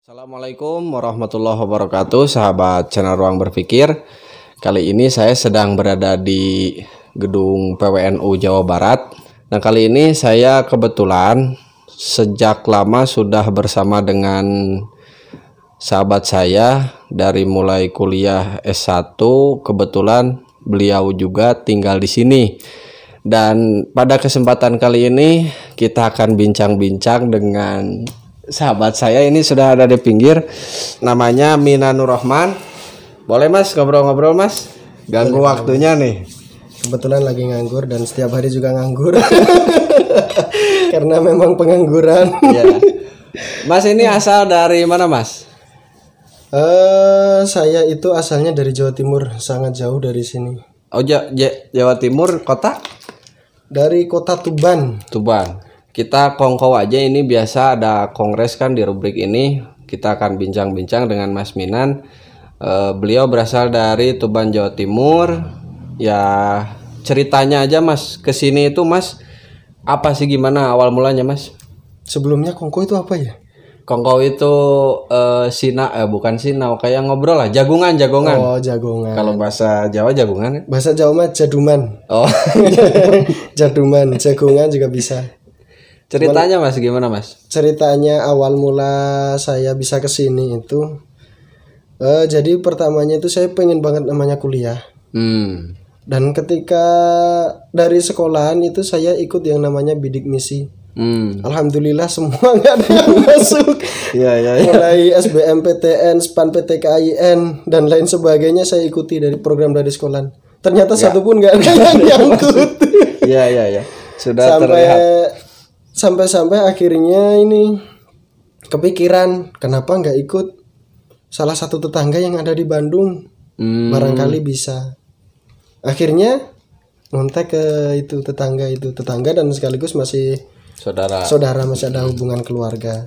Assalamualaikum warahmatullahi wabarakatuh, sahabat channel Ruang Berpikir. Kali ini saya sedang berada di gedung PWNU Jawa Barat. Nah, kali ini saya kebetulan sejak lama sudah bersama dengan sahabat saya dari mulai kuliah S1. Kebetulan beliau juga tinggal di sini. Dan pada kesempatan kali ini kita akan bincang-bincang dengan sahabat saya. Ini sudah ada di pinggir, namanya Mina Nur Rahman. Boleh mas ngobrol-ngobrol mas? Ganggu boleh, waktunya nih. Kebetulan lagi nganggur dan setiap hari juga nganggur. Karena memang pengangguran. Ya. Mas ini asal dari mana mas? Saya itu asalnya dari Jawa Timur, sangat jauh dari sini. Oh Jawa Timur, kota? Dari kota Tuban. Tuban. Kita kongkow aja, ini biasa ada kongres kan di rubrik ini. Kita akan bincang-bincang dengan Mas Minan. Beliau berasal dari Tuban, Jawa Timur. Ya ceritanya aja mas, kesini itu mas, apa sih, gimana awal mulanya mas? Sebelumnya kongko itu apa ya? Kongkow itu bukan sinau, kayak ngobrol lah, jagungan. Oh, jagungan. Kalau bahasa Jawa jagungan. Bahasa Jawa mah jaduman. Oh. Jaduman, jagungan juga bisa. Ceritanya mas gimana mas? Ceritanya awal mula saya bisa kesini itu, jadi pertamanya itu saya pengen banget namanya kuliah. Dan ketika dari sekolahan itu saya ikut yang namanya bidik misi. Alhamdulillah semua nggak ada yang masuk. Ya. Mulai SBMPTN, SPAN, PTKIN dan lain sebagainya saya ikuti dari program dari sekolahan. Ternyata satu pun nggak ada yang nyangkut. Iya. Sudah terlihat. Sampai akhirnya ini kepikiran, kenapa nggak ikut salah satu tetangga yang ada di Bandung, barangkali bisa. Akhirnya ngontek ke tetangga dan sekaligus masih saudara, masih ada hubungan keluarga.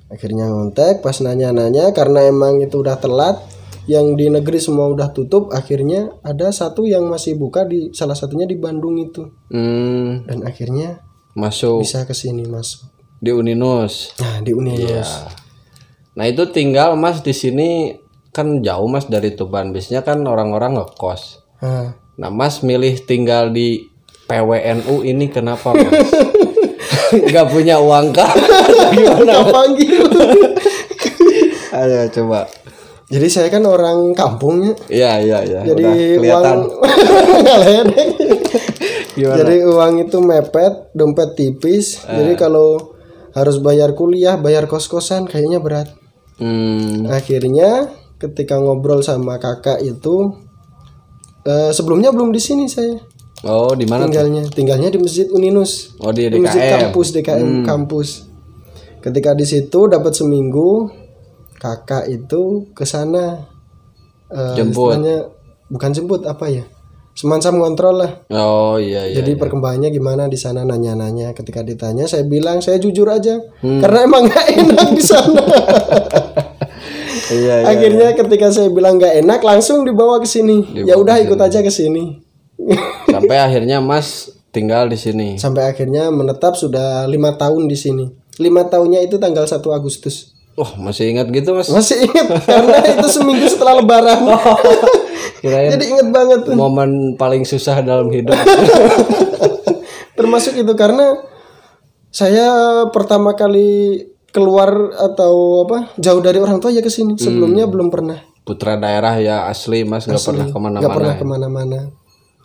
Akhirnya ngontek, pas nanya-nanya karena emang itu udah telat, yang di negeri semua udah tutup. Akhirnya ada satu yang masih buka, di salah satunya di Bandung itu. Dan akhirnya bisa kesini, masuk di Uninus. Nah, di Uninus. Iya. Nah, itu tinggal mas di sini kan jauh mas dari Tuban. Biasanya kan orang-orang ngekos. Nah, mas milih tinggal di PWNU ini kenapa mas? Gak punya uang kah? Gimana? Panggil. Ayo coba. Jadi saya kan orang kampungnya. Iya. Jadi udah kelihatan. Jadi uang itu mepet, dompet tipis. Jadi kalau harus bayar kuliah, bayar kos-kosan kayaknya berat. Akhirnya ketika ngobrol sama kakak itu, sebelumnya belum di sini saya. Oh, di mana? Tinggalnya di Masjid Uninus. Oh, di DKM. Masjid kampus DKM kampus. Ketika di situ dapat seminggu, kakak itu ke sana. Jemput. Bukan jemput, apa ya? Semacam kontrol lah. Oh iya. Jadi perkembangannya gimana di sana, nanya-nanya. Ketika ditanya saya bilang saya jujur aja, karena emang nggak enak di sana. Iya. Akhirnya ketika saya bilang nggak enak, langsung dibawa ke sini. Ya udah ikut aja ke sini. Sampai akhirnya mas tinggal di sini. Sampai akhirnya menetap sudah 5 tahun di sini. 5 tahunnya itu tanggal 1 Agustus. Oh, masih ingat gitu mas? Masih ingat karena itu seminggu setelah Lebaran. Jadi inget banget tuh. Momen paling susah dalam hidup. Termasuk itu karena saya pertama kali keluar atau jauh dari orang tua ya ke sini. Sebelumnya belum pernah. Putra daerah ya asli mas, nggak pernah kemana-mana. Nggak pernah kemana-mana.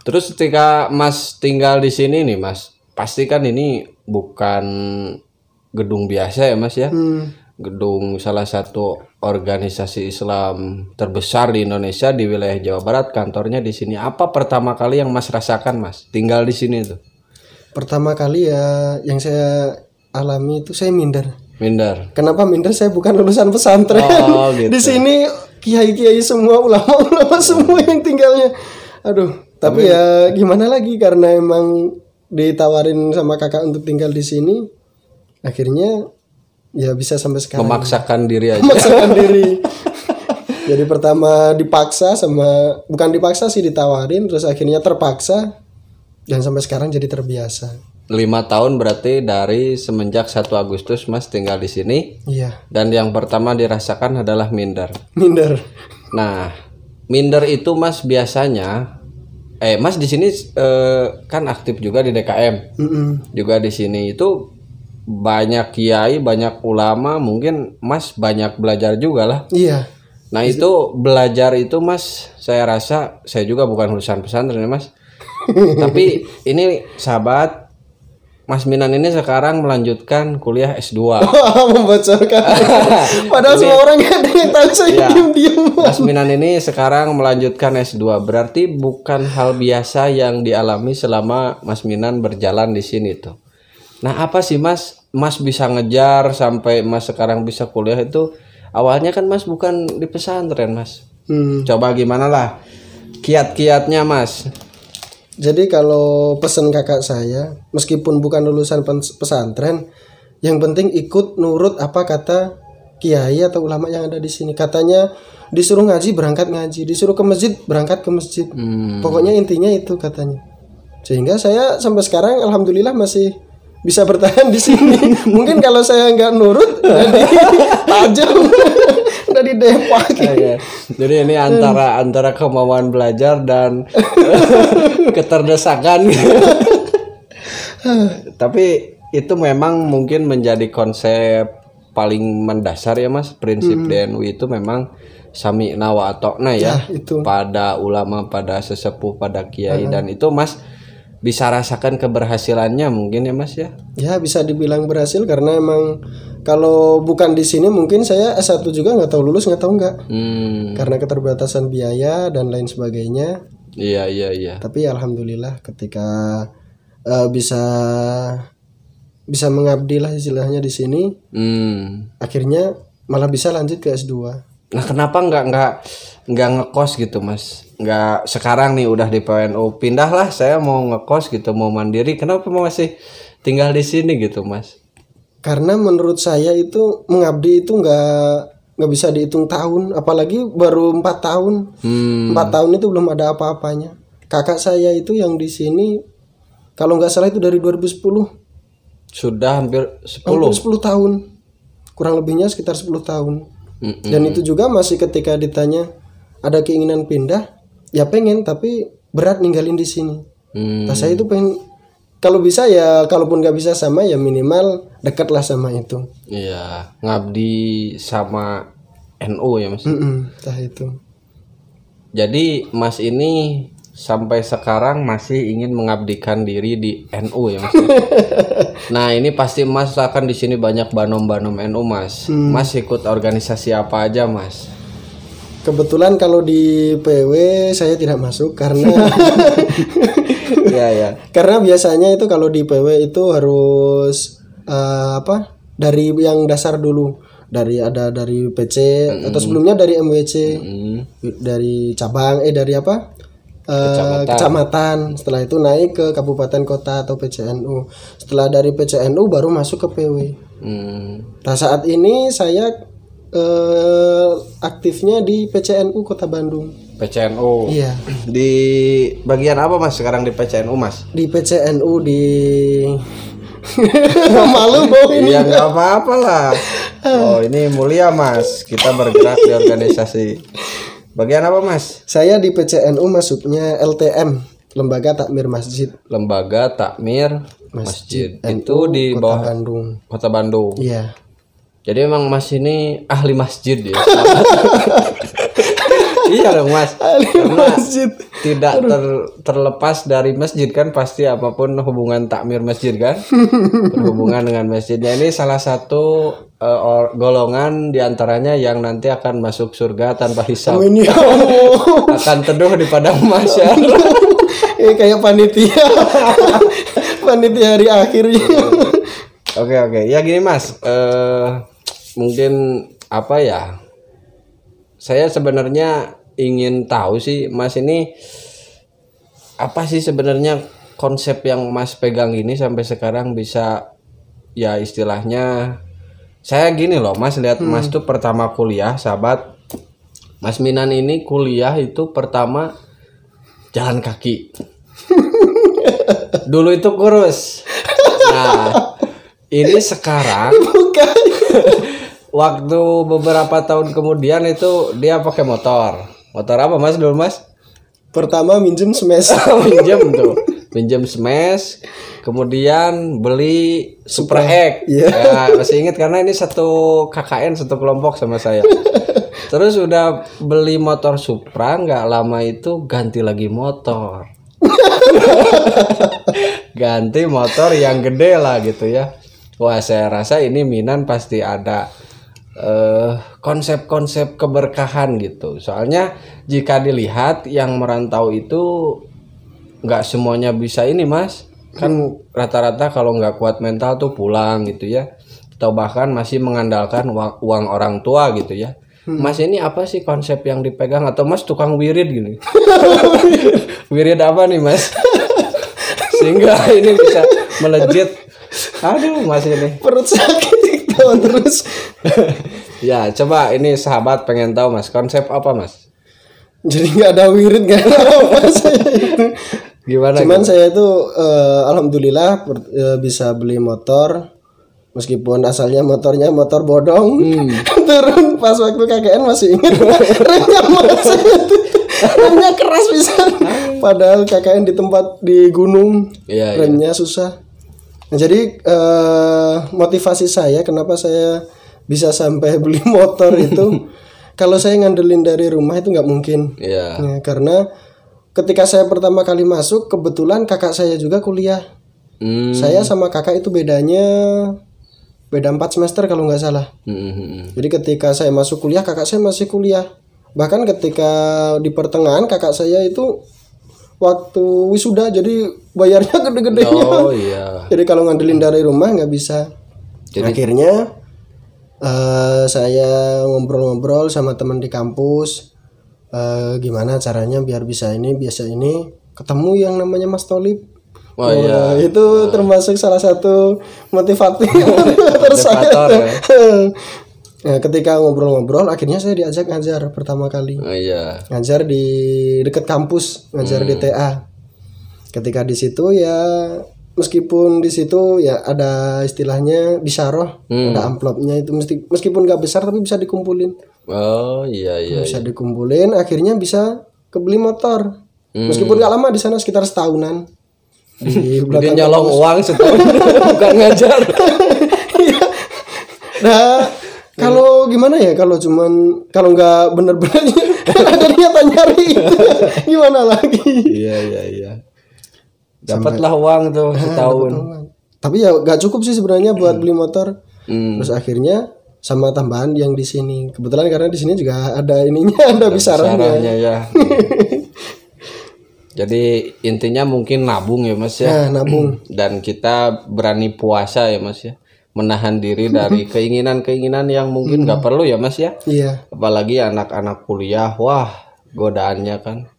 Terus ketika mas tinggal di sini nih mas, pasti kan ini bukan gedung biasa ya mas ya. Gedung salah satu organisasi Islam terbesar di Indonesia, di wilayah Jawa Barat, kantornya di sini. Apa pertama kali yang mas rasakan mas tinggal di sini tuh? Pertama kali ya yang saya alami itu saya minder. Kenapa minder? Saya bukan lulusan pesantren. Oh, gitu. Di sini kiai-kiai semua, ulama-ulama semua yang tinggalnya. Aduh, tapi ya gimana lagi, karena emang ditawarin sama kakak untuk tinggal di sini. Akhirnya ya bisa sampai sekarang. Memaksakan diri aja. Jadi pertama dipaksa, bukan dipaksa sih, ditawarin, terus akhirnya terpaksa, dan sampai sekarang jadi terbiasa. 5 tahun berarti dari semenjak 1 Agustus Mas tinggal di sini. Iya. Dan yang pertama dirasakan adalah minder. Minder. Nah, minder itu Mas biasanya Mas di sini kan aktif juga di DKM. Juga di sini itu banyak kiai, banyak ulama, mungkin Mas banyak belajar juga lah. Iya. Nah, itu belajar itu Mas, saya rasa saya juga bukan lulusan pesantren ya Mas. Tapi ini sahabat Mas Minan ini sekarang melanjutkan kuliah S2. Membocorkan. Padahal semua orang ada yang tahu saya diam-diam. Mas Minan ini sekarang melanjutkan S2. Berarti bukan hal biasa yang dialami selama Mas Minan berjalan di sini tuh. Nah, apa sih Mas bisa ngejar sampai Mas sekarang bisa kuliah itu? Awalnya kan Mas bukan di pesantren Mas. Coba gimana lah kiat-kiatnya Mas. Jadi kalau pesan kakak saya, meskipun bukan lulusan pesantren, yang penting ikut nurut apa kata kiai atau ulama yang ada di sini. Katanya disuruh ngaji berangkat ngaji, disuruh ke masjid berangkat ke masjid. Pokoknya intinya itu katanya. Sehingga saya sampai sekarang alhamdulillah masih bisa bertahan di sini. Mungkin kalau saya nggak nurut dari tajam dari Depok. Jadi ini antara kemauan belajar dan keterdesakan. Tapi itu memang mungkin menjadi konsep paling mendasar ya Mas. Prinsip DNU itu memang sami'na wa ata'na ya, itu. Pada ulama, pada sesepuh, pada kiai. Dan itu Mas bisa rasakan keberhasilannya mungkin ya Mas ya. Ya bisa dibilang berhasil karena emang kalau bukan di sini mungkin saya S1 juga nggak tahu lulus nggak tahu nggak. Karena keterbatasan biaya dan lain sebagainya. Iya. Tapi alhamdulillah ketika bisa mengabdi lah istilahnya di sini. Akhirnya malah bisa lanjut ke S2. Nah, kenapa nggak ngekos gitu Mas? Nggak sekarang nih udah di PWNU, pindahlah saya mau ngekos gitu, mau mandiri. Kenapa masih tinggal di sini gitu Mas? Karena menurut saya itu mengabdi itu nggak bisa dihitung tahun, apalagi baru 4 tahun. 4 tahun itu belum ada apa-apanya. Kakak saya itu yang di sini kalau nggak salah itu dari 2010. Sudah hampir 10 tahun. Kurang lebihnya sekitar 10 tahun. Dan itu juga masih ketika ditanya ada keinginan pindah, ya pengen, tapi berat ninggalin di sini. Nah, saya itu pengen kalau bisa ya, kalaupun nggak bisa sama ya minimal dekat lah sama itu. Iya, ngabdi sama NU ya Mas. Entah itu. Jadi Mas ini sampai sekarang masih ingin mengabdikan diri di NU ya Mas. Nah, ini pasti Mas akan di sini banyak banom-banom NU Mas. Mas ikut organisasi apa aja Mas? Kebetulan kalau di PW saya tidak masuk karena ya. Karena biasanya itu kalau di PW itu harus dari yang dasar dulu. Dari PC atau sebelumnya dari MWC. Dari cabang dari kecamatan. Setelah itu naik ke kabupaten kota atau PCNU. Setelah dari PCNU baru masuk ke PW. Nah, saat ini saya aktifnya di PCNU Kota Bandung. PCNU. Iya. Di bagian apa Mas sekarang di PCNU Mas? Di PCNU di malu mau ini. Ya nggak apa-apa lah. Oh, ini mulia Mas. Kita bergerak di organisasi. Bagian apa Mas? Saya di PCNU masuknya LTM, Lembaga Takmir Masjid. Lembaga Takmir Masjid. Itu di Kota bawah Bandung. Kota Bandung. Iya. Jadi emang Mas ini ahli masjid ya. Iya dong Mas. Masjid. Tidak terlepas dari masjid kan, pasti apapun hubungan takmir masjid kan. Berhubungan dengan masjidnya, ini salah satu golongan diantaranya yang nanti akan masuk surga tanpa hisab. Amin ya Allah. Akan teduh di padang mahsyar. Kayak panitia. Panitia hari akhirnya. Oke. Ya gini Mas, mungkin apa ya? Saya sebenarnya ingin tahu sih Mas ini apa sih sebenarnya konsep yang Mas pegang ini sampai sekarang bisa ya istilahnya, saya gini loh Mas, lihat Mas tuh pertama kuliah, sahabat Mas Minan ini kuliah itu pertama jalan kaki. Dulu itu kurus. Nah, ini sekarang Bukan. waktu beberapa tahun kemudian itu dia pakai motor. Motor apa Mas dulu Mas? Pertama minjem smash. Pinjam smash, kemudian beli Super X. Iya. Ya, masih ingat karena ini satu KKN, satu kelompok sama saya. Terus udah beli motor Supra, nggak lama itu ganti lagi motor. Ganti motor yang gede lah gitu ya. Wah, saya rasa ini Minan pasti ada konsep-konsep keberkahan gitu. Soalnya jika dilihat yang merantau itu nggak semuanya bisa ini Mas. Kan rata-rata kalau nggak kuat mental tuh pulang gitu ya. Atau bahkan masih mengandalkan uang orang tua gitu ya. Mas ini apa sih konsep yang dipegang atau Mas tukang wirid gini? Wirid apa nih Mas? Sehingga ini bisa melejit. Aduh Mas ini. Perut sakit tahu terus. Ya coba ini sahabat pengen tahu Mas konsep apa Mas? Jadi nggak ada wirid, nggak ada apa saya itu. Gimana? Cuman saya itu alhamdulillah bisa beli motor. Meskipun asalnya motornya motor bodong. Turun pas waktu KKN masih ingat. Remnya masih remnya keras bisa. Padahal KKN di tempat di gunung. Iya, remnya susah. Nah, jadi motivasi saya kenapa saya bisa sampai beli motor itu kalau saya ngandelin dari rumah itu nggak mungkin. Iya. Ya, karena ketika saya pertama kali masuk kebetulan kakak saya juga kuliah. Saya sama kakak itu beda 4 semester kalau nggak salah. Jadi ketika saya masuk kuliah kakak saya masih kuliah. Bahkan ketika di pertengahan kakak saya itu waktu wisuda jadi bayarnya gede-gedenya. Oh iya. Jadi kalau ngandelin dari rumah nggak bisa. Jadi akhirnya saya ngobrol-ngobrol sama teman di kampus. Gimana caranya biar bisa ini biasa ini ketemu yang namanya Mas Tolib. Oh iya. Itu termasuk salah satu motivator saya. Ya. Nah, ketika ngobrol-ngobrol akhirnya saya diajak ngajar pertama kali. Oh iya. Ngajar di dekat kampus, ngajar di TA. Ketika di situ ya meskipun di situ ya ada istilahnya bisaroh, ada amplopnya itu meskipun nggak besar tapi bisa dikumpulin. Oh iya. Bisa dikumpulin, akhirnya bisa kebeli motor. Meskipun nggak lama di sana sekitar setahunan. Di Dia nyolong uang setahun bukan ngajar. Nah, kalau gimana ya kalau kalau nggak bener-bener ada niatan nyari itu, gimana lagi? Iya. Dapatlah uang tuh setahun. Tapi ya nggak cukup sih sebenarnya buat beli motor. Terus akhirnya sama tambahan yang di sini. Kebetulan karena di sini juga ada ininya, ada bisarannya ya. Jadi intinya mungkin nabung ya Mas ya. Nah, nabung. Dan kita berani puasa ya Mas ya. Menahan diri dari keinginan-keinginan yang mungkin nggak perlu ya Mas ya. Iya. Apalagi anak-anak kuliah, wah godaannya kan.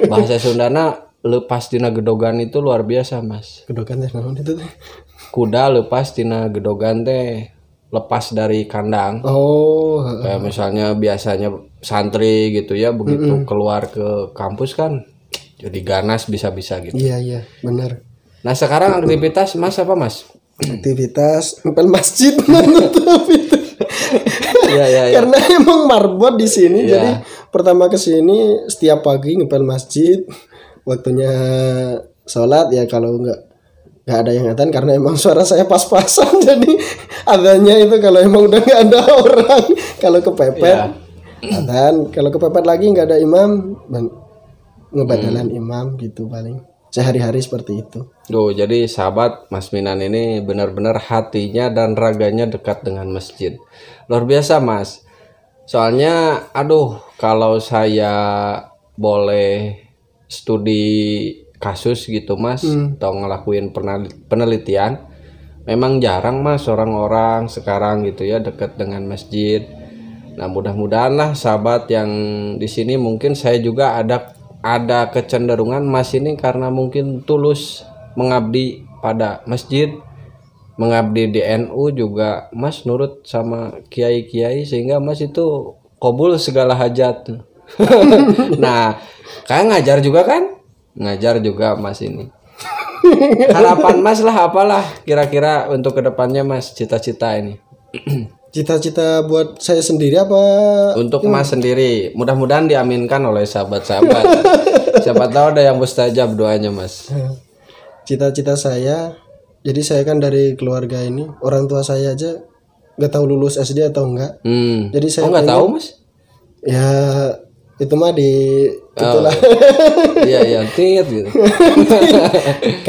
Bahasa Sundana lepas tina gedogan itu luar biasa Mas. Gedogan teh naon itu teh? Kuda lepas tina gedogan teh lepas dari kandang. Oh, Kayak misalnya biasanya santri gitu ya, begitu keluar ke kampus kan jadi ganas bisa-bisa gitu. iya, benar. Nah sekarang aktivitas Mas apa Mas? Aktivitas ngepel masjid menutup itu. Iya. Karena emang marbot di sini, jadi pertama ke sini setiap pagi ngepel masjid. Waktunya sholat ya kalau nggak ada yang adzan karena emang suara saya pas-pasan jadi adzannya itu kalau emang udah nggak ada orang, kalau kepepet adzan, kalau kepepet lagi nggak ada imam ngebadalan imam gitu paling sehari-hari seperti itu. Jadi sahabat Mas Minan ini benar-benar hatinya dan raganya dekat dengan masjid. Luar biasa Mas. Soalnya kalau saya boleh studi kasus gitu Mas atau ngelakuin penelitian, memang jarang Mas orang-orang sekarang gitu ya dekat dengan masjid. Nah mudah-mudahan lah sahabat yang di sini mungkin saya juga ada kecenderungan Mas ini karena mungkin tulus mengabdi pada masjid, mengabdi di NU juga Mas nurut sama kiai-kiai sehingga Mas itu qabul segala hajat. Nah, kayak ngajar juga kan? Ngajar juga Mas ini. Harapan Mas lah, apalah kira-kira untuk kedepannya Mas, cita-cita ini. Cita-cita buat saya sendiri apa? Untuk Mas sendiri, mudah-mudahan diaminkan oleh sahabat-sahabat. Siapa tahu ada yang mustajab doanya Mas. Cita-cita saya, jadi saya kan dari keluarga ini, orang tua saya aja nggak tahu lulus SD atau enggak. Jadi saya nggak tahu Mas? Ya itu mah di itulah. Iya tit gitu.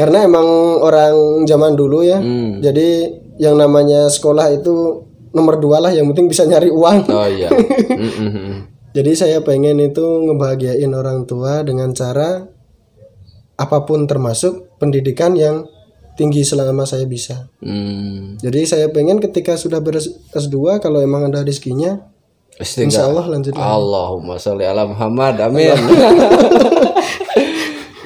Karena emang orang zaman dulu ya. Jadi yang namanya sekolah itu nomor 2 lah, yang penting bisa nyari uang. Oh iya. Jadi saya pengen itu ngebahagiain orang tua dengan cara apapun, termasuk pendidikan yang tinggi selama saya bisa. Jadi saya pengen ketika sudah beres S2, kalau emang ada rezekinya, insya Allah lanjut lagi. Allahumma sholli ala Muhammad, amin.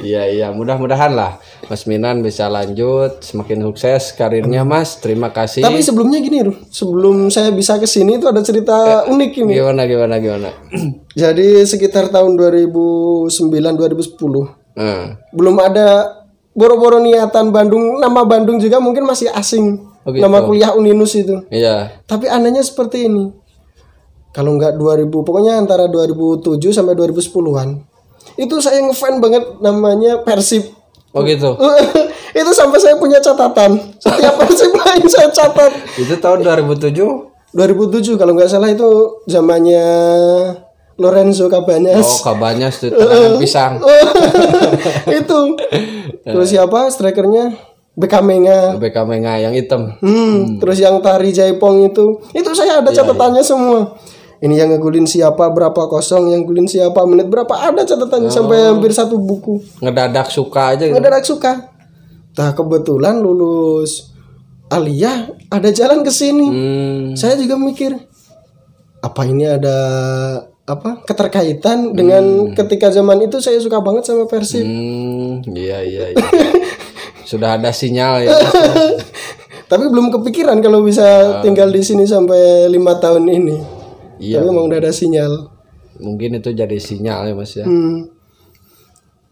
Iya, mudah-mudahan lah Mas Minan bisa lanjut, semakin sukses karirnya Mas. Terima kasih. Tapi sebelumnya gini, sebelum saya bisa kesini itu ada cerita unik ini. Gimana? Jadi sekitar tahun 2009-2010, belum ada boro-boro niatan Bandung, nama Bandung juga mungkin masih asing. Gitu. Nama kuliah Uninus itu. Iya. Tapi anehnya seperti ini. Kalau nggak 2000, pokoknya antara 2007 sampai 2010-an. Itu saya ngefan banget namanya Persib. Oh gitu. Itu sampai saya punya catatan. Setiap Persib lain saya catat. Itu tahun 2007? 2007 kalau nggak salah, itu zamannya Lorenzo Cabañas. Oh, Cabañas itu tangan pisang. Itu. Terus siapa strikernya? Bekamenga yang hitam. Terus yang Tari Jaipong itu saya ada catatannya semua. Ini yang ngegulin siapa, berapa kosong, yang ngegulin siapa, menit berapa, ada catatannya sampai hampir 1 buku. Ngedadak suka aja gitu. Ngedadak suka. Nah, kebetulan lulus aliyah ada jalan ke sini. Saya juga mikir, apa ini ada keterkaitan dengan ketika zaman itu saya suka banget sama Persib. Iya. Sudah ada sinyal ya. Tapi belum kepikiran kalau bisa tinggal di sini sampai 5 tahun ini. Iya. Tapi emang udah ada sinyal. Mungkin itu jadi sinyal ya Mas ya.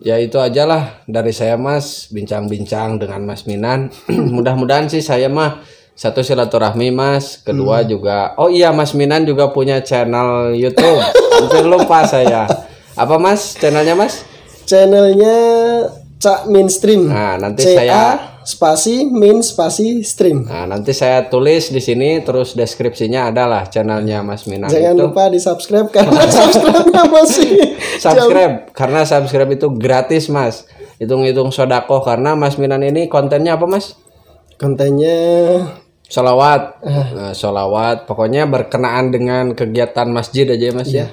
Ya itu aja lah dari saya Mas, bincang-bincang dengan Mas Minan. Mudah-mudahan sih saya mah, satu silaturahmi Mas, kedua juga. Oh iya, Mas Minan juga punya channel YouTube. Hampir lupa saya. Apa Mas channelnya Mas? Channelnya Cak Mainstream. Nah, nanti saya spasi min spasi stream. Nah, nanti saya tulis di sini, terus deskripsinya adalah channelnya Mas Minan. Jangan lupa di-subscribe karena subscribe-nya masih karena subscribe itu gratis Mas. Hitung-hitung sodakoh, karena Mas Minan ini kontennya apa Mas? Kontennya sholawat. Sholawat, pokoknya berkenaan dengan kegiatan masjid aja ya Mas ya.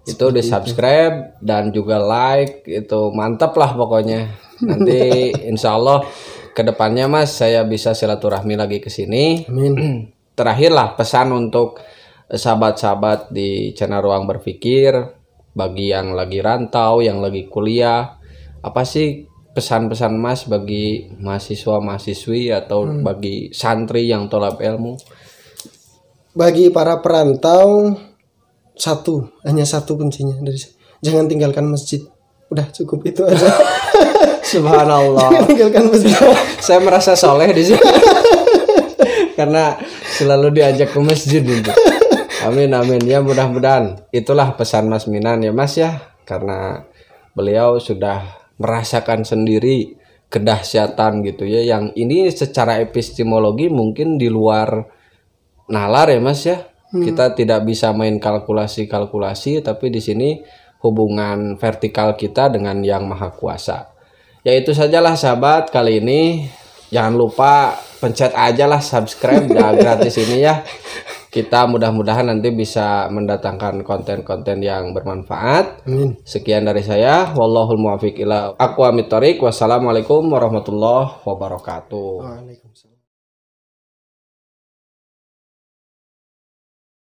Itu di-subscribe dan juga like, itu mantap lah pokoknya. Nanti insya Allah kedepannya Mas saya bisa silaturahmi lagi ke sini. Amin. Terakhir lah pesan untuk sahabat-sahabat di channel Ruang Berpikir, bagi yang lagi rantau, yang lagi kuliah, apa sih pesan-pesan Mas bagi mahasiswa-mahasiswi atau bagi santri yang tolab ilmu? Bagi para perantau, hanya satu kuncinya dari saya. Jangan tinggalkan masjid. Udah cukup itu aja. Subhanallah. Tinggalkan masjid. Saya merasa soleh di sini. Karena selalu diajak ke masjid gitu. Amin. Ya mudah-mudahan itulah pesan Mas Minan ya Mas ya. Karena beliau sudah merasakan sendiri kedahsyatan gitu ya. Yang ini secara epistemologi mungkin di luar nalar ya Mas ya. Kita tidak bisa main kalkulasi, tapi di sini hubungan vertikal kita dengan Yang Maha Kuasa. Ya itu sajalah sahabat kali ini. Jangan lupa pencet aja lah subscribe ya, gratis ini ya. Kita mudah-mudahan nanti bisa mendatangkan konten-konten yang bermanfaat. Amin. Sekian dari saya. Wallahul muwaffiq ila aqwamit thoriq. Wassalamualaikum warahmatullahi wabarakatuh. Waalaikumsalam.